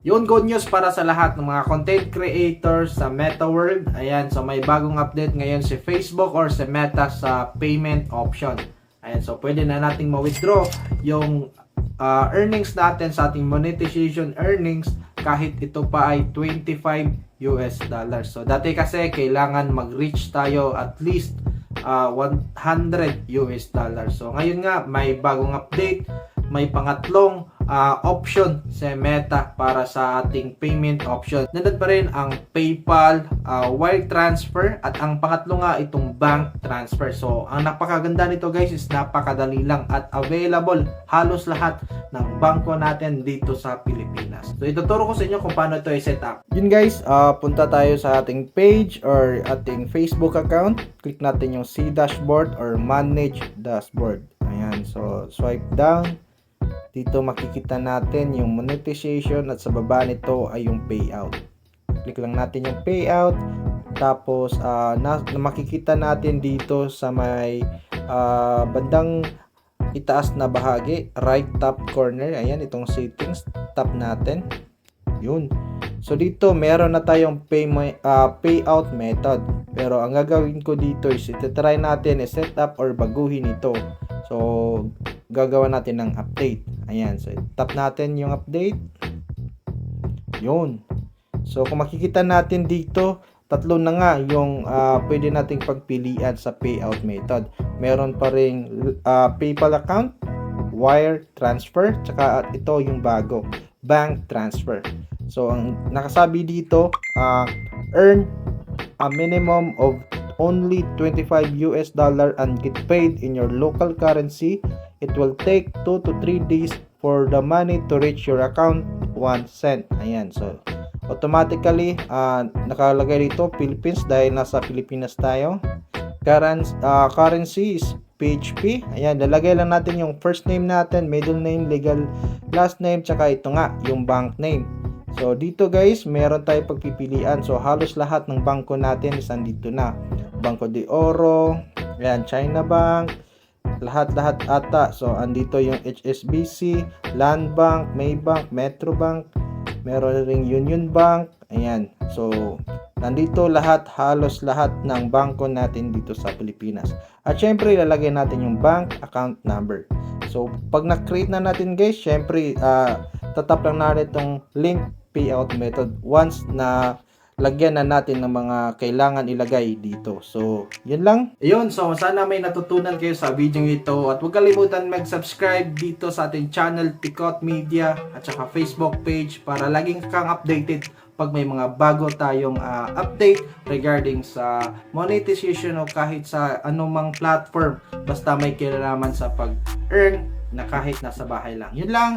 Yun, good news para sa lahat ng mga content creators sa Meta World. Ayan, so may bagong update ngayon si Facebook or si Meta sa payment option. Ayan, so pwede na nating ma-withdraw yung earnings natin sa ating monetization earnings kahit ito pa ay $25. So dati kasi kailangan mag-reach tayo at least $100. So ngayon nga may bagong update, may pangatlong option sa Meta para sa ating payment option. Nandun pa rin ang PayPal, wire transfer, at ang pangatlo nga itong bank transfer. So ang napakaganda nito guys is napakadali lang at available halos lahat ng bangko natin dito sa Pilipinas. So ituturo ko sa inyo kung paano ito i-set up. Yun guys, punta tayo sa ating page or ating Facebook account. Click natin yung See Dashboard or Manage Dashboard. Ayan, so swipe down. Dito makikita natin yung monetization at sa baba nito ay yung payout. Click lang natin yung payout. Tapos makikita natin dito sa may bandang itaas na bahagi, right top corner. Ayan, itong settings. Tap natin. Yun. So dito meron na tayong payout method. Pero ang gagawin ko dito is try natin i-set up or baguhin ito. So gagawa natin ng update. Ayan, so tap natin yung update. Yun. So kung makikita natin dito, tatlo na nga yung pwede nating pagpilian sa payout method. Meron pa ring PayPal account, wire transfer, tsaka ito yung bago, bank transfer. So ang nakasabi dito, earn a minimum of only $25 and get paid in your local currency. It will take 2 to 3 days for the money to reach your account 1 cent. Ayan, so automatically nakalagay dito Philippines dahil nasa Pilipinas tayo. Currency is PHP. Ayan, lalagay lang natin yung first name natin, middle name, legal last name, tsaka ito nga yung bank name. So dito guys, meron tayong pagpipilian. So halos lahat ng bangko natin is andito na. Banco de Oro, ayan, China Bank, lahat-lahat ata. So andito yung HSBC, Land Bank, Maybank, Metro Bank, meron ring Union Bank. Ayan. So nandito lahat, halos lahat ng bangko natin dito sa Pilipinas. At syempre ilalagay natin yung bank account number. So pag na-create na natin guys, syempre tatap lang natin itong link payout method once na lagyan na natin ng mga kailangan ilagay dito. So, yun lang. Ayun, so sana may natutunan kayo sa video ito. At huwag kalimutan mag-subscribe dito sa ating channel, Tikot Media, at saka Facebook page para laging kang updated pag may mga bago tayong update regarding sa monetization o kahit sa anumang platform. Basta may kinalaman sa pag-earn na kahit nasa bahay lang. Yun lang.